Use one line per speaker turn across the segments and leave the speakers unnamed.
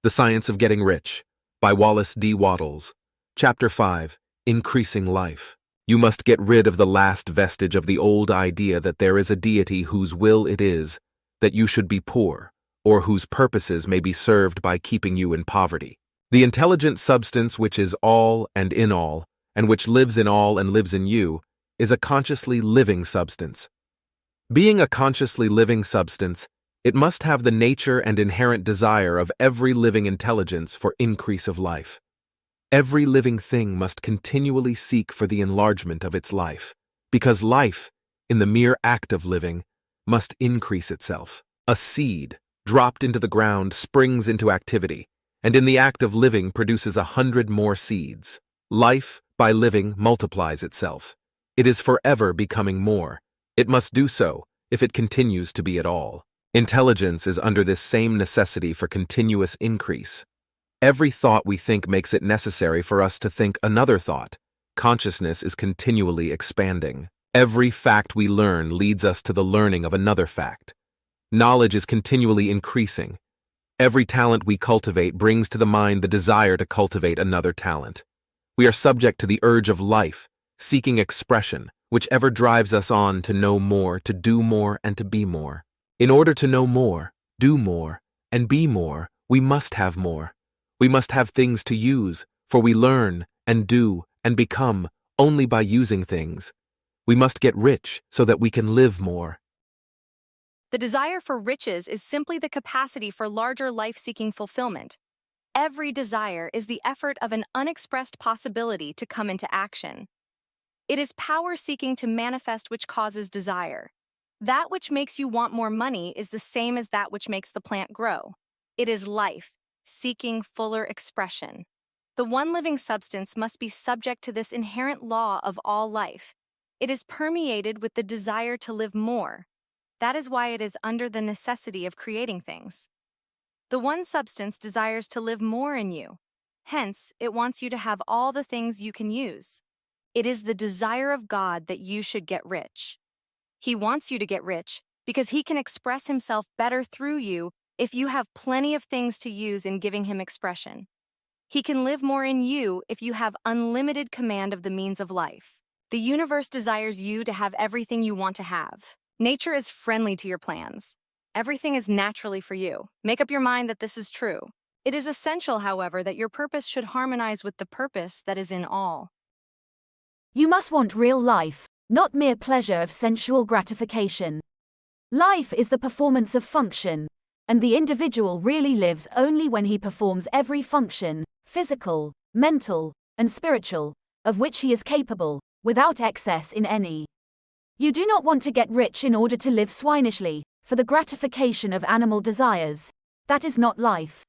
The Science of Getting Rich, by Wallace D. Wattles. Chapter 5, Increasing Life. You must get rid of the last vestige of the old idea that there is a deity whose will it is that you should be poor, or whose purposes may be served by keeping you in poverty. The intelligent substance which is all, and which lives in all and lives in you, is a consciously living substance. Being a consciously living substance, it must have the nature and inherent desire of every living intelligence for increase of life. Every living thing must continually seek for the enlargement of its life, because life, in the mere act of living, must increase itself. A seed, dropped into the ground, springs into activity, and in the act of living produces 100 more seeds. Life, by living, multiplies itself. It is forever becoming more. It must do so, if it continues to be at all. Intelligence is under this same necessity for continuous increase. Every thought we think makes it necessary for us to think another thought. Consciousness is continually expanding. Every fact we learn leads us to the learning of another fact. Knowledge is continually increasing. Every talent we cultivate brings to the mind the desire to cultivate another talent. We are subject to the urge of life, seeking expression, which ever drives us on to know more, to do more, and to be more. In order to know more, do more, and be more, we must have more. We must have things to use, for we learn, and do, and become only by using things. We must get rich so that we can live more.
The desire for riches is simply the capacity for larger life-seeking fulfillment. Every desire is the effort of an unexpressed possibility to come into action. It is power seeking to manifest which causes desire. That which makes you want more money is the same as that which makes the plant grow. It is life, seeking fuller expression. The one living substance must be subject to this inherent law of all life. It is permeated with the desire to live more. That is why it is under the necessity of creating things. The one substance desires to live more in you. Hence, it wants you to have all the things you can use. It is the desire of God that you should get rich. He wants you to get rich because he can express himself better through you if you have plenty of things to use in giving him expression. He can live more in you if you have unlimited command of the means of life. The universe desires you to have everything you want to have. Nature is friendly to your plans. Everything is naturally for you. Make up your mind that this is true. It is essential, however, that your purpose should harmonize with the purpose that is in all.
You must want real life, not mere pleasure of sensual gratification. Life is the performance of function, and the individual really lives only when he performs every function, physical, mental, and spiritual, of which he is capable, without excess in any. You do not want to get rich in order to live swinishly, for the gratification of animal desires. That is not life.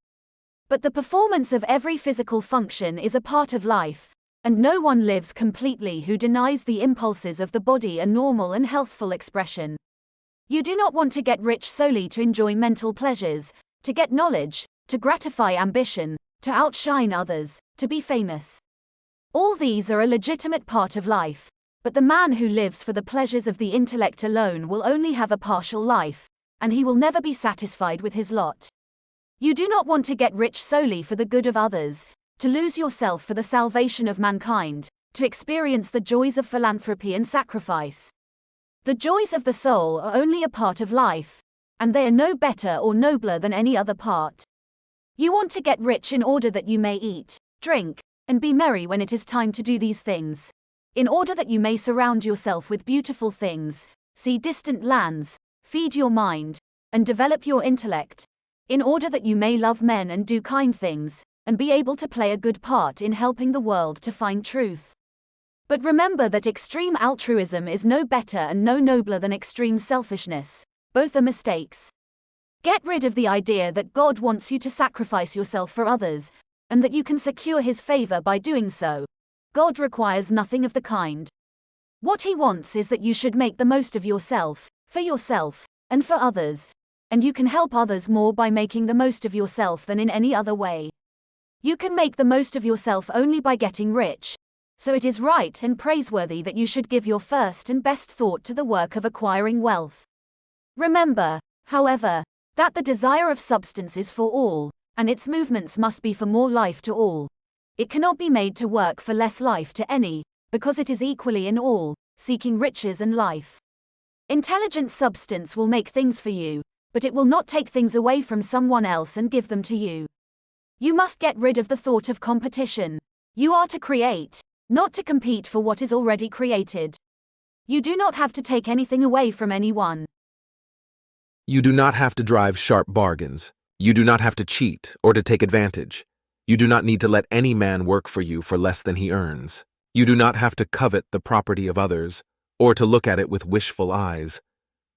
But the performance of every physical function is a part of life, and no one lives completely who denies the impulses of the body a normal and healthful expression. You do not want to get rich solely to enjoy mental pleasures, to get knowledge, to gratify ambition, to outshine others, to be famous. All these are a legitimate part of life, but the man who lives for the pleasures of the intellect alone will only have a partial life, and he will never be satisfied with his lot. You do not want to get rich solely for the good of others, to lose yourself for the salvation of mankind, to experience the joys of philanthropy and sacrifice. The joys of the soul are only a part of life, and they are no better or nobler than any other part. You want to get rich in order that you may eat, drink, and be merry when it is time to do these things, in order that you may surround yourself with beautiful things, see distant lands, feed your mind, and develop your intellect, in order that you may love men and do kind things, and be able to play a good part in helping the world to find truth. But remember that extreme altruism is no better and no nobler than extreme selfishness. Both are mistakes. Get rid of the idea that God wants you to sacrifice yourself for others, and that you can secure his favor by doing so. God requires nothing of the kind. What he wants is that you should make the most of yourself, and for others, and you can help others more by making the most of yourself than in any other way. You can make the most of yourself only by getting rich. So it is right and praiseworthy that you should give your first and best thought to the work of acquiring wealth. Remember, however, that the desire of substance is for all, and its movements must be for more life to all. It cannot be made to work for less life to any, because it is equally in all, seeking riches and life. Intelligent substance will make things for you, but it will not take things away from someone else and give them to you. You must get rid of the thought of competition. You are to create, not to compete for what is already created. You do not have to take anything away from anyone.
You do not have to drive sharp bargains. You do not have to cheat or to take advantage. You do not need to let any man work for you for less than he earns. You do not have to covet the property of others, or to look at it with wishful eyes.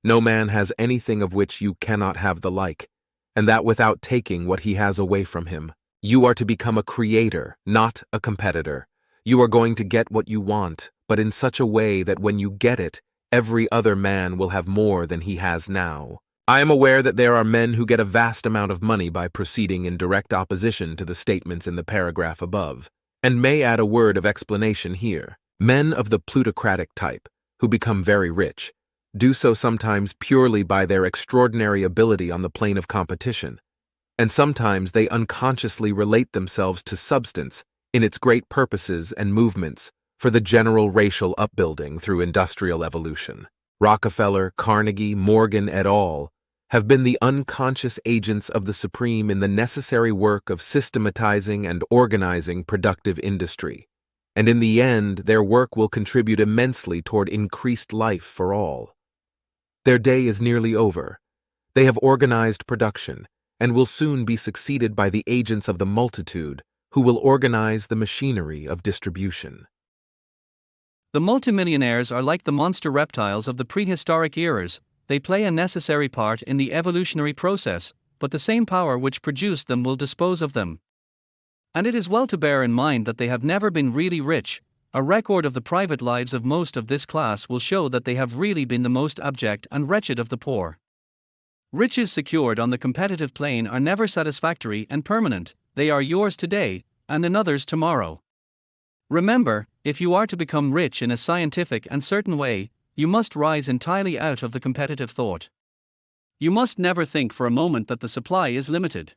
No man has anything of which you cannot have the like, and that without taking what he has away from him. You are to become a creator, not a competitor. You are going to get what you want, but in such a way that when you get it, every other man will have more than he has now. I am aware that there are men who get a vast amount of money by proceeding in direct opposition to the statements in the paragraph above, and may add a word of explanation here. Men of the plutocratic type, who become very rich, do so sometimes purely by their extraordinary ability on the plane of competition, and sometimes they unconsciously relate themselves to substance in its great purposes and movements for the general racial upbuilding through industrial evolution. Rockefeller, Carnegie, Morgan et al. Have been the unconscious agents of the supreme in the necessary work of systematizing and organizing productive industry, and in the end their work will contribute immensely toward increased life for all. Their day is nearly over. They have organized production, and will soon be succeeded by the agents of the multitude, who will organize the machinery of distribution.
The multimillionaires are like the monster reptiles of the prehistoric eras. They play a necessary part in the evolutionary process, but the same power which produced them will dispose of them. And it is well to bear in mind that they have never been really rich. A record of the private lives of most of this class will show that they have really been the most abject and wretched of the poor. Riches secured on the competitive plane are never satisfactory and permanent. They are yours today, and another's tomorrow. Remember, if you are to become rich in a scientific and certain way, you must rise entirely out of the competitive thought. You must never think for a moment that the supply is limited.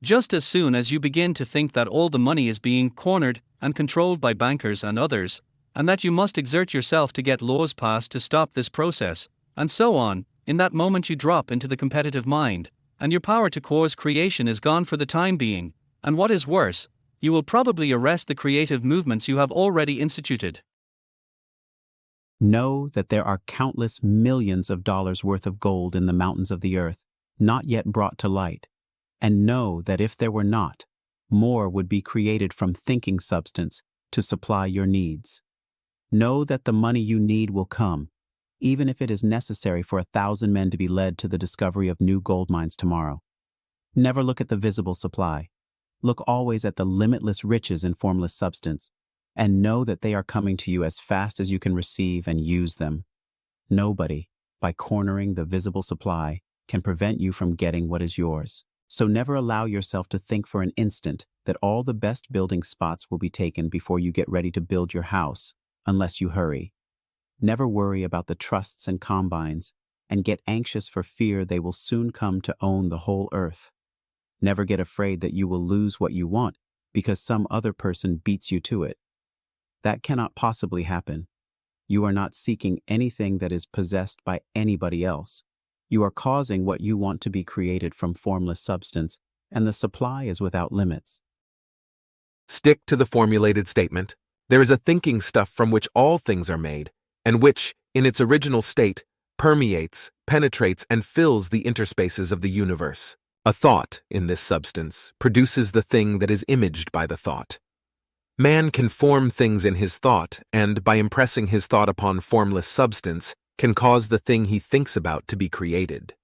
Just as soon as you begin to think that all the money is being cornered and controlled by bankers and others, and that you must exert yourself to get laws passed to stop this process, and so on, in that moment you drop into the competitive mind, and your power to cause creation is gone for the time being, and what is worse, you will probably arrest the creative movements you have already instituted.
Know that there are countless millions of dollars worth of gold in the mountains of the earth, not yet brought to light, and know that if there were not, more would be created from thinking substance to supply your needs. Know that the money you need will come, even if it is necessary for 1,000 men to be led to the discovery of new gold mines tomorrow. Never look at the visible supply. Look always at the limitless riches in formless substance, and know that they are coming to you as fast as you can receive and use them. Nobody, by cornering the visible supply, can prevent you from getting what is yours. So never allow yourself to think for an instant that all the best building spots will be taken before you get ready to build your house, unless you hurry. Never worry about the trusts and combines, and get anxious for fear they will soon come to own the whole earth. Never get afraid that you will lose what you want because some other person beats you to it. That cannot possibly happen. You are not seeking anything that is possessed by anybody else. You are causing what you want to be created from formless substance, and the supply is without limits.
Stick to the formulated statement. There is a thinking stuff from which all things are made, and which, in its original state, permeates, penetrates, and fills the interspaces of the universe. A thought, in this substance, produces the thing that is imaged by the thought. Man can form things in his thought, and by impressing his thought upon formless substance, can cause the thing he thinks about to be created.